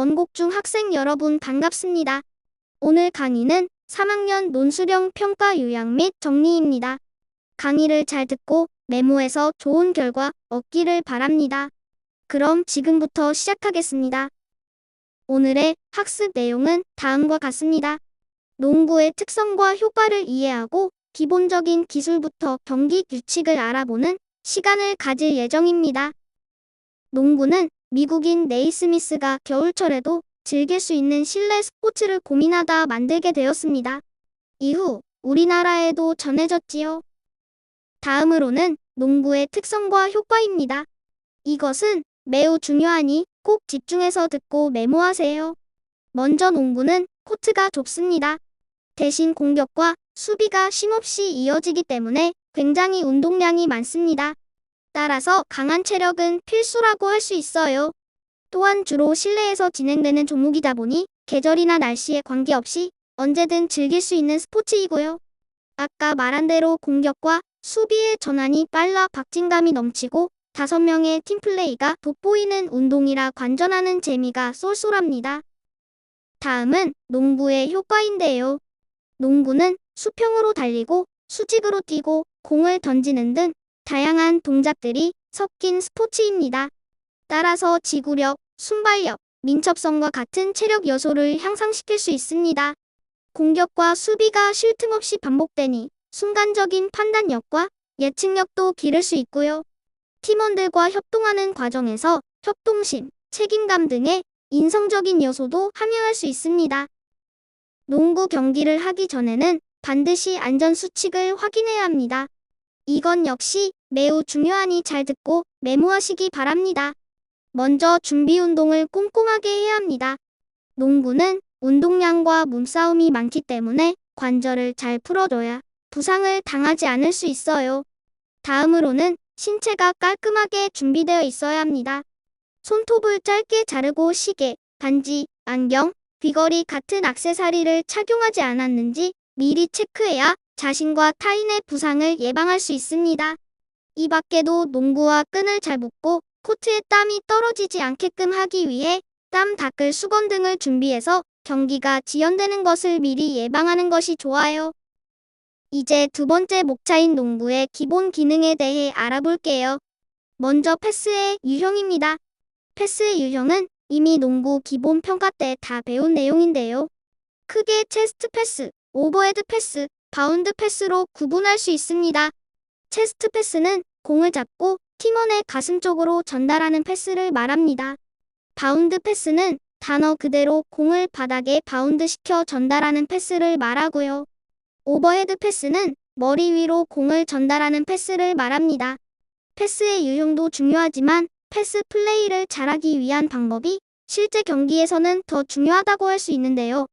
원곡중 학생 여러분 반갑습니다. 오늘 강의는 3학년 논술형 평가 요약 및 정리입니다. 강의를 잘 듣고 메모해서 좋은 결과 얻기를 바랍니다. 그럼 지금부터 시작하겠습니다. 오늘의 학습 내용은 다음과 같습니다. 농구의 특성과 효과를 이해하고 기본적인 기술부터 경기 규칙을 알아보는 시간을 가질 예정입니다. 농구는 미국인 네이스미스가 겨울철에도 즐길 수 있는 실내 스포츠를 고민하다 만들게 되었습니다. 이후 우리나라에도 전해졌지요. 다음으로는 농구의 특성과 효과입니다. 이것은 매우 중요하니 꼭 집중해서 듣고 메모하세요. 먼저 농구는 코트가 좁습니다. 대신 공격과 수비가 쉼없이 이어지기 때문에 굉장히 운동량이 많습니다. 따라서 강한 체력은 필수라고 할 수 있어요. 또한 주로 실내에서 진행되는 종목이다 보니 계절이나 날씨에 관계없이 언제든 즐길 수 있는 스포츠이고요. 아까 말한 대로 공격과 수비의 전환이 빨라 박진감이 넘치고 5명의 팀플레이가 돋보이는 운동이라 관전하는 재미가 쏠쏠합니다. 다음은 농구의 효과인데요. 농구는 수평으로 달리고 수직으로 뛰고 공을 던지는 등 다양한 동작들이 섞인 스포츠입니다. 따라서 지구력, 순발력, 민첩성과 같은 체력 요소를 향상시킬 수 있습니다. 공격과 수비가 쉴 틈 없이 반복되니 순간적인 판단력과 예측력도 기를 수 있고요. 팀원들과 협동하는 과정에서 협동심, 책임감 등의 인성적인 요소도 함유할 수 있습니다. 농구 경기를 하기 전에는 반드시 안전수칙을 확인해야 합니다. 이건 역시 매우 중요하니 잘 듣고 메모하시기 바랍니다. 먼저 준비 운동을 꼼꼼하게 해야 합니다. 농구는 운동량과 몸싸움이 많기 때문에 관절을 잘 풀어줘야 부상을 당하지 않을 수 있어요. 다음으로는 신체가 깔끔하게 준비되어 있어야 합니다. 손톱을 짧게 자르고 시계, 반지, 안경, 귀걸이 같은 액세서리를 착용하지 않았는지 미리 체크해야 자신과 타인의 부상을 예방할 수 있습니다. 이 밖에도 농구와 끈을 잘 묶고 코트에 땀이 떨어지지 않게끔 하기 위해 땀 닦을 수건 등을 준비해서 경기가 지연되는 것을 미리 예방하는 것이 좋아요. 이제 두 번째 목차인 농구의 기본 기능에 대해 알아볼게요. 먼저 패스의 유형입니다. 패스의 유형은 이미 농구 기본 평가 때 다 배운 내용인데요. 크게 체스트 패스, 오버헤드 패스, 바운드 패스로 구분할 수 있습니다. 체스트 패스는 공을 잡고 팀원의 가슴 쪽으로 전달하는 패스를 말합니다. 바운드 패스는 단어 그대로 공을 바닥에 바운드 시켜 전달하는 패스를 말하고요. 오버헤드 패스는 머리 위로 공을 전달하는 패스를 말합니다. 패스의 유형도 중요하지만 패스 플레이를 잘하기 위한 방법이 실제 경기에서는 더 중요하다고 할 수 있는데요.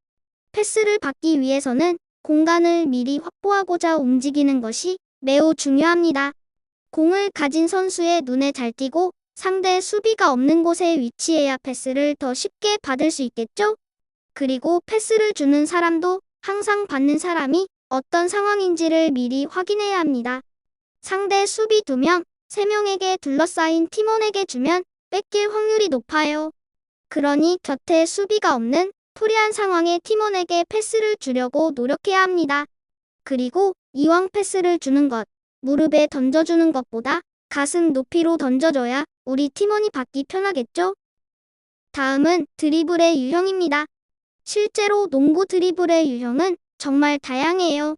패스를 받기 위해서는 공간을 미리 확보하고자 움직이는 것이 매우 중요합니다. 공을 가진 선수의 눈에 잘 띄고 상대 수비가 없는 곳에 위치해야 패스를 더 쉽게 받을 수 있겠죠? 그리고 패스를 주는 사람도 항상 받는 사람이 어떤 상황인지를 미리 확인해야 합니다. 상대 수비 2명, 3명에게 둘러싸인 팀원에게 주면 뺏길 확률이 높아요. 그러니 곁에 수비가 없는 프리한 상황의 팀원에게 패스를 주려고 노력해야 합니다. 그리고 이왕 패스를 주는 것, 무릎에 던져주는 것보다 가슴 높이로 던져줘야 우리 팀원이 받기 편하겠죠? 다음은 드리블의 유형입니다. 실제로 농구 드리블의 유형은 정말 다양해요.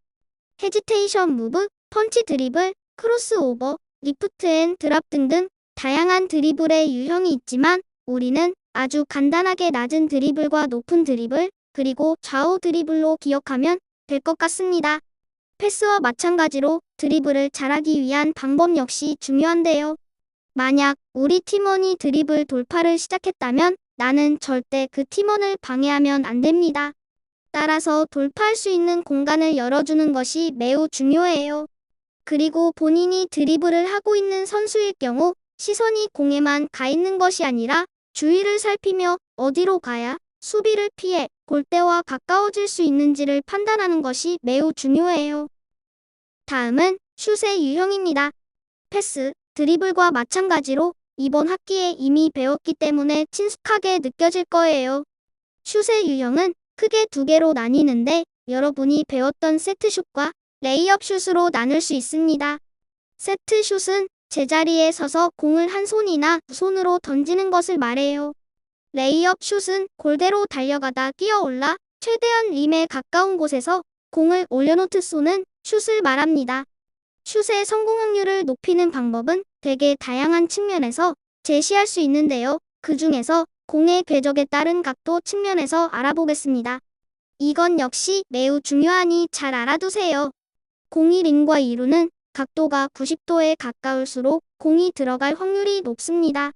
헤지테이션 무브, 펀치 드리블, 크로스오버, 리프트 앤 드랍 등등 다양한 드리블의 유형이 있지만 우리는 아주 간단하게 낮은 드리블과 높은 드리블, 그리고 좌우 드리블로 기억하면 될 것 같습니다. 패스와 마찬가지로 드리블을 잘하기 위한 방법 역시 중요한데요. 만약 우리 팀원이 드리블 돌파를 시작했다면 나는 절대 그 팀원을 방해하면 안 됩니다. 따라서 돌파할 수 있는 공간을 열어주는 것이 매우 중요해요. 그리고 본인이 드리블을 하고 있는 선수일 경우 시선이 공에만 가 있는 것이 아니라 주위를 살피며 어디로 가야 수비를 피해 골대와 가까워질 수 있는지를 판단하는 것이 매우 중요해요. 다음은 슛의 유형입니다. 패스, 드리블과 마찬가지로 이번 학기에 이미 배웠기 때문에 친숙하게 느껴질 거예요. 슛의 유형은 크게 두 개로 나뉘는데 여러분이 배웠던 세트슛과 레이업 슛으로 나눌 수 있습니다. 세트슛은 제자리에 서서 공을 한 손이나 두 손으로 던지는 것을 말해요. 레이업 슛은 골대로 달려가다 뛰어올라 최대한 림에 가까운 곳에서 공을 올려놓듯 쏘는 슛을 말합니다. 슛의 성공 확률을 높이는 방법은 되게 다양한 측면에서 제시할 수 있는데요. 그 중에서 공의 궤적에 따른 각도 측면에서 알아보겠습니다. 이건 역시 매우 중요하니 잘 알아두세요. 공이 림과 이루는 각도가 90도에 가까울수록 공이 들어갈 확률이 높습니다.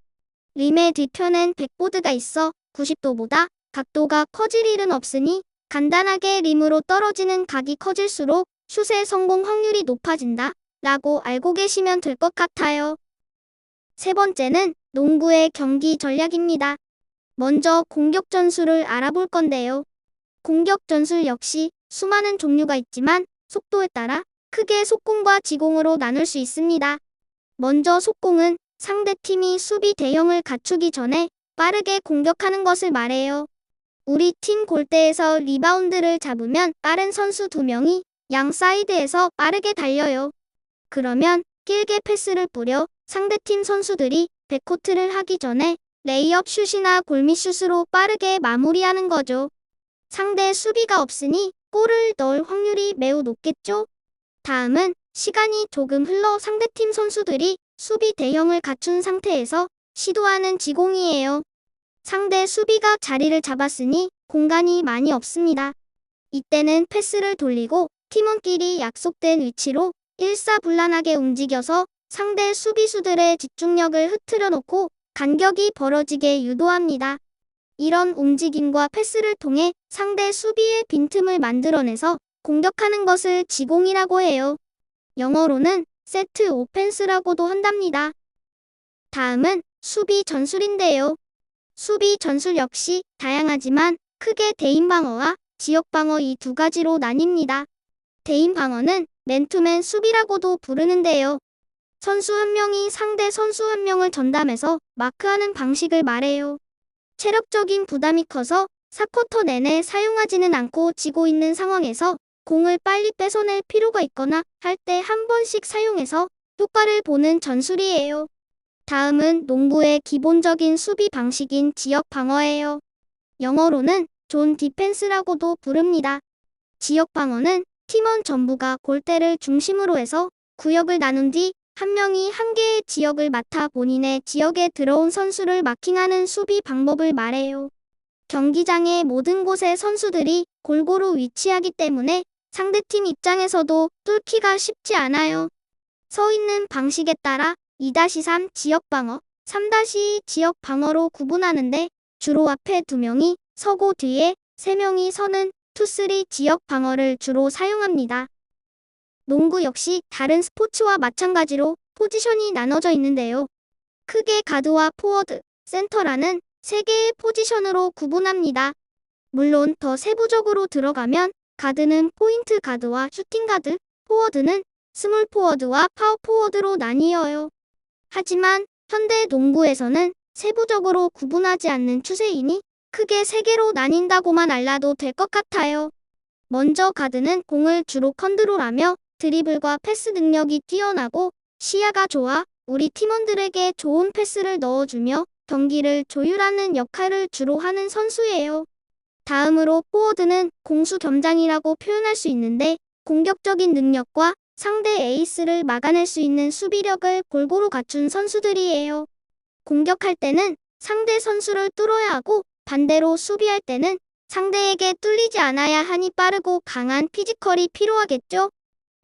림의 뒤편엔 백보드가 있어 90도보다 각도가 커질 일은 없으니 간단하게 림으로 떨어지는 각이 커질수록 슛의 성공 확률이 높아진다 라고 알고 계시면 될 것 같아요. 세 번째는 농구의 경기 전략입니다. 먼저 공격 전술을 알아볼 건데요. 공격 전술 역시 수많은 종류가 있지만 속도에 따라 크게 속공과 지공으로 나눌 수 있습니다. 먼저 속공은 상대팀이 수비 대형을 갖추기 전에 빠르게 공격하는 것을 말해요. 우리 팀 골대에서 리바운드를 잡으면 빠른 선수 2명이 양 사이드에서 빠르게 달려요. 그러면 길게 패스를 뿌려 상대팀 선수들이 백코트를 하기 전에 레이업 슛이나 골밑슛으로 빠르게 마무리하는 거죠. 상대 수비가 없으니 골을 넣을 확률이 매우 높겠죠? 다음은 시간이 조금 흘러 상대팀 선수들이 수비 대형을 갖춘 상태에서 시도하는 지공이에요. 상대 수비가 자리를 잡았으니 공간이 많이 없습니다. 이때는 패스를 돌리고 팀원끼리 약속된 위치로 일사불란하게 움직여서 상대 수비수들의 집중력을 흐트려 놓고 간격이 벌어지게 유도합니다. 이런 움직임과 패스를 통해 상대 수비의 빈틈을 만들어내서 공격하는 것을 지공이라고 해요. 영어로는 세트 오펜스라고도 한답니다. 다음은 수비 전술인데요. 수비 전술 역시 다양하지만 크게 대인 방어와 지역 방어 이 두 가지로 나뉩니다. 대인 방어는 맨투맨 수비라고도 부르는데요. 선수 한 명이 상대 선수 한 명을 전담해서 마크하는 방식을 말해요. 체력적인 부담이 커서 4쿼터 내내 사용하지는 않고 지고 있는 상황에서 공을 빨리 뺏어낼 필요가 있거나 할 때 한 번씩 사용해서 효과를 보는 전술이에요. 다음은 농구의 기본적인 수비 방식인 지역 방어예요. 영어로는 존 디펜스라고도 부릅니다. 지역 방어는 팀원 전부가 골대를 중심으로 해서 구역을 나눈 뒤 한 명이 한 개의 지역을 맡아 본인의 지역에 들어온 선수를 마킹하는 수비 방법을 말해요. 경기장의 모든 곳에 선수들이 골고루 위치하기 때문에 상대팀 입장에서도 뚫기가 쉽지 않아요. 서 있는 방식에 따라 2-3 지역 방어, 3-2 지역 방어로 구분하는데 주로 앞에 2명이 서고 뒤에 3명이 서는 2-3 지역 방어를 주로 사용합니다. 농구 역시 다른 스포츠와 마찬가지로 포지션이 나눠져 있는데요. 크게 가드와 포워드, 센터라는 3개의 포지션으로 구분합니다. 물론 더 세부적으로 들어가면 가드는 포인트 가드와 슈팅 가드, 포워드는 스몰 포워드와 파워 포워드로 나뉘어요. 하지만 현대 농구에서는 세부적으로 구분하지 않는 추세이니 크게 3개로 나뉜다고만 알아도 될 것 같아요. 먼저 가드는 공을 주로 컨트롤하며 드리블과 패스 능력이 뛰어나고 시야가 좋아 우리 팀원들에게 좋은 패스를 넣어주며 경기를 조율하는 역할을 주로 하는 선수예요. 다음으로 포워드는 공수 겸장이라고 표현할 수 있는데 공격적인 능력과 상대 에이스를 막아낼 수 있는 수비력을 골고루 갖춘 선수들이에요. 공격할 때는 상대 선수를 뚫어야 하고 반대로 수비할 때는 상대에게 뚫리지 않아야 하니 빠르고 강한 피지컬이 필요하겠죠.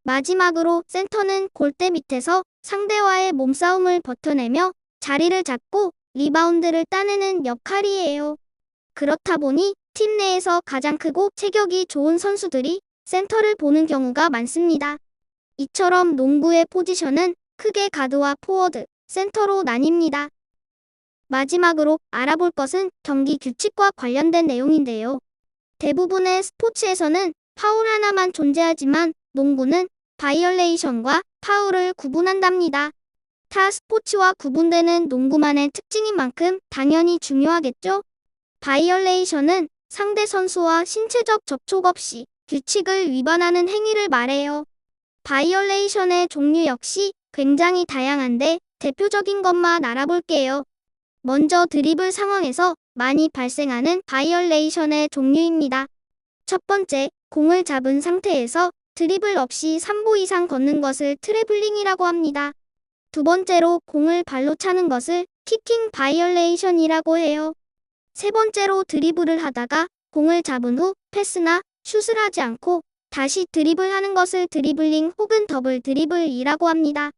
마지막으로 센터는 골대 밑에서 상대와의 몸싸움을 버텨내며 자리를 잡고 리바운드를 따내는 역할이에요. 그렇다 보니 팀 내에서 가장 크고 체격이 좋은 선수들이 센터를 보는 경우가 많습니다. 이처럼 농구의 포지션은 크게 가드와 포워드, 센터로 나뉩니다. 마지막으로 알아볼 것은 경기 규칙과 관련된 내용인데요. 대부분의 스포츠에서는 파울 하나만 존재하지만 농구는 바이올레이션과 파울을 구분한답니다. 타 스포츠와 구분되는 농구만의 특징인 만큼 당연히 중요하겠죠? 바이올레이션은 상대 선수와 신체적 접촉 없이 규칙을 위반하는 행위를 말해요. 바이올레이션의 종류 역시 굉장히 다양한데 대표적인 것만 알아볼게요. 먼저 드리블 상황에서 많이 발생하는 바이올레이션의 종류입니다. 첫 번째, 공을 잡은 상태에서 드리블 없이 3보 이상 걷는 것을 트래블링이라고 합니다. 두 번째로 공을 발로 차는 것을 키킹 바이올레이션이라고 해요. 세 번째로 드리블을 하다가 공을 잡은 후 패스나 슛을 하지 않고 다시 드리블하는 것을 드리블링 혹은 더블 드리블이라고 합니다.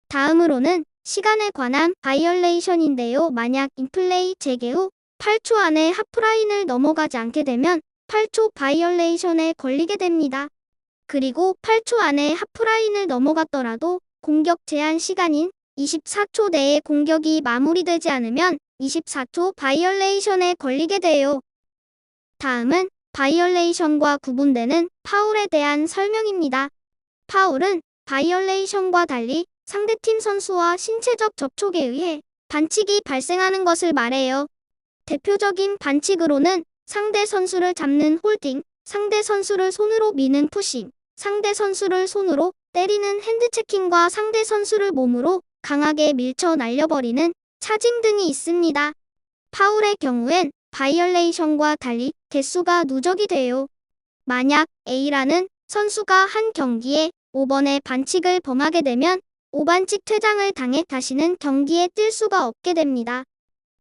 다음으로는 시간에 관한 바이올레이션인데요. 만약 인플레이 재개 후 8초 안에 하프라인을 넘어가지 않게 되면 8초 바이올레이션에 걸리게 됩니다. 그리고 8초 안에 하프라인을 넘어갔더라도 공격 제한 시간인 24초 내에 공격이 마무리되지 않으면 24초 바이올레이션에 걸리게 돼요. 다음은 바이올레이션과 구분되는 파울에 대한 설명입니다. 파울은 바이올레이션과 달리 상대팀 선수와 신체적 접촉에 의해 반칙이 발생하는 것을 말해요. 대표적인 반칙으로는 상대 선수를 잡는 홀딩, 상대 선수를 손으로 미는 푸싱, 상대 선수를 손으로 때리는 핸드체킹과 상대 선수를 몸으로 강하게 밀쳐 날려버리는 차징 등이 있습니다. 파울의 경우엔 바이올레이션과 달리 개수가 누적이 돼요. 만약 A라는 선수가 한 경기에 5번의 반칙을 범하게 되면 5반칙 퇴장을 당해 다시는 경기에 뛸 수가 없게 됩니다.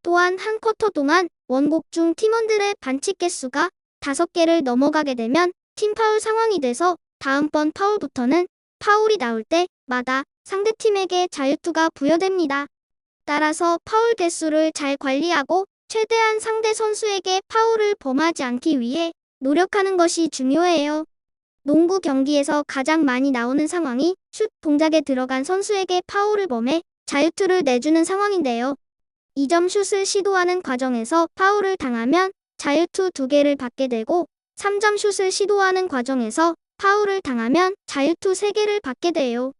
또한 한 쿼터 동안 원곡 중 팀원들의 반칙 개수가 5개를 넘어가게 되면 팀 파울 상황이 돼서 다음번 파울부터는 파울이 나올 때마다 상대팀에게 자유투가 부여됩니다. 따라서 파울 개수를 잘 관리하고 최대한 상대 선수에게 파울을 범하지 않기 위해 노력하는 것이 중요해요. 농구 경기에서 가장 많이 나오는 상황이 슛 동작에 들어간 선수에게 파울을 범해 자유투를 내주는 상황인데요. 2점 슛을 시도하는 과정에서 파울을 당하면 자유투 2개를 받게 되고 3점 슛을 시도하는 과정에서 파울을 당하면 자유투 3개를 받게 돼요.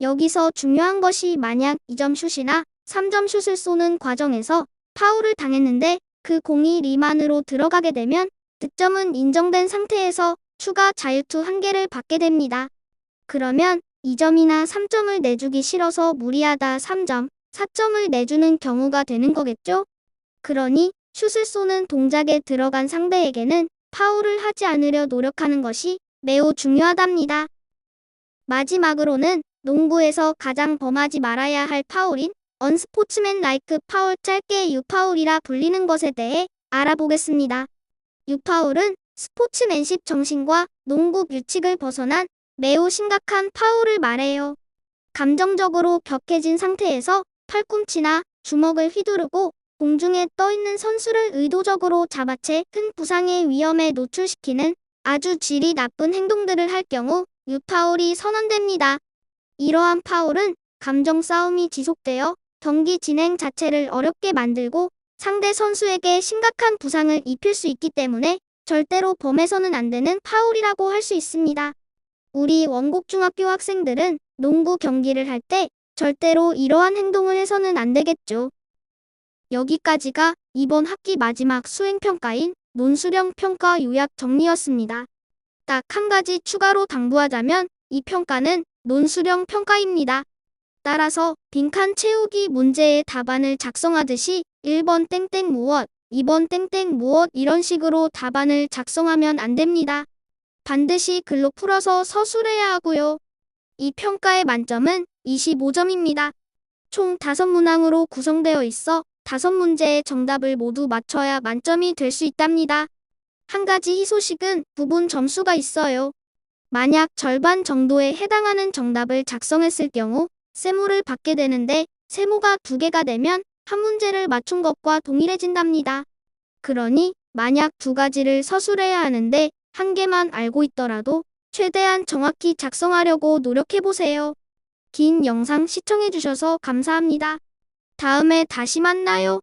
여기서 중요한 것이 만약 2점 슛이나 3점 슛을 쏘는 과정에서 파울을 당했는데 그 공이 림 안으로 들어가게 되면 득점은 인정된 상태에서 추가 자유투 1개를 받게 됩니다. 그러면 2점이나 3점을 내주기 싫어서 무리하다 3점, 4점을 내주는 경우가 되는 거겠죠? 그러니 슛을 쏘는 동작에 들어간 상대에게는 파울을 하지 않으려 노력하는 것이 매우 중요하답니다. 마지막으로는 농구에서 가장 범하지 말아야 할 파울인 언스포츠맨라이크 파울, 짧게 유파울이라 불리는 것에 대해 알아보겠습니다. 유파울은 스포츠맨십 정신과 농구 규칙을 벗어난 매우 심각한 파울을 말해요. 감정적으로 격해진 상태에서 팔꿈치나 주먹을 휘두르고 공중에 떠있는 선수를 의도적으로 잡아채 큰 부상의 위험에 노출시키는 아주 질이 나쁜 행동들을 할 경우 유파울이 선언됩니다. 이러한 파울은 감정 싸움이 지속되어 경기 진행 자체를 어렵게 만들고 상대 선수에게 심각한 부상을 입힐 수 있기 때문에 절대로 범해서는 안 되는 파울이라고 할 수 있습니다. 우리 원곡중학교 학생들은 농구 경기를 할 때 절대로 이러한 행동을 해서는 안 되겠죠. 여기까지가 이번 학기 마지막 수행평가인 논수령 평가 요약 정리였습니다. 딱 한 가지 추가로 당부하자면 이 평가는 논수령 평가입니다. 따라서 빈칸 채우기 문제의 답안을 작성하듯이 1번 땡땡 무엇, 2번 땡땡 무엇 이런 식으로 답안을 작성하면 안 됩니다. 반드시 글로 풀어서 서술해야 하고요. 이 평가의 만점은 25점입니다. 총 5문항으로 구성되어 있어 5문제의 정답을 모두 맞춰야 만점이 될 수 있답니다. 한 가지 희소식은 부분 점수가 있어요. 만약 절반 정도에 해당하는 정답을 작성했을 경우 세모를 받게 되는데 세모가 2개가 되면 한 문제를 맞춘 것과 동일해진답니다. 그러니 만약 2가지를 서술해야 하는데 1개만 알고 있더라도 최대한 정확히 작성하려고 노력해보세요. 긴 영상 시청해주셔서 감사합니다. 다음에 다시 만나요.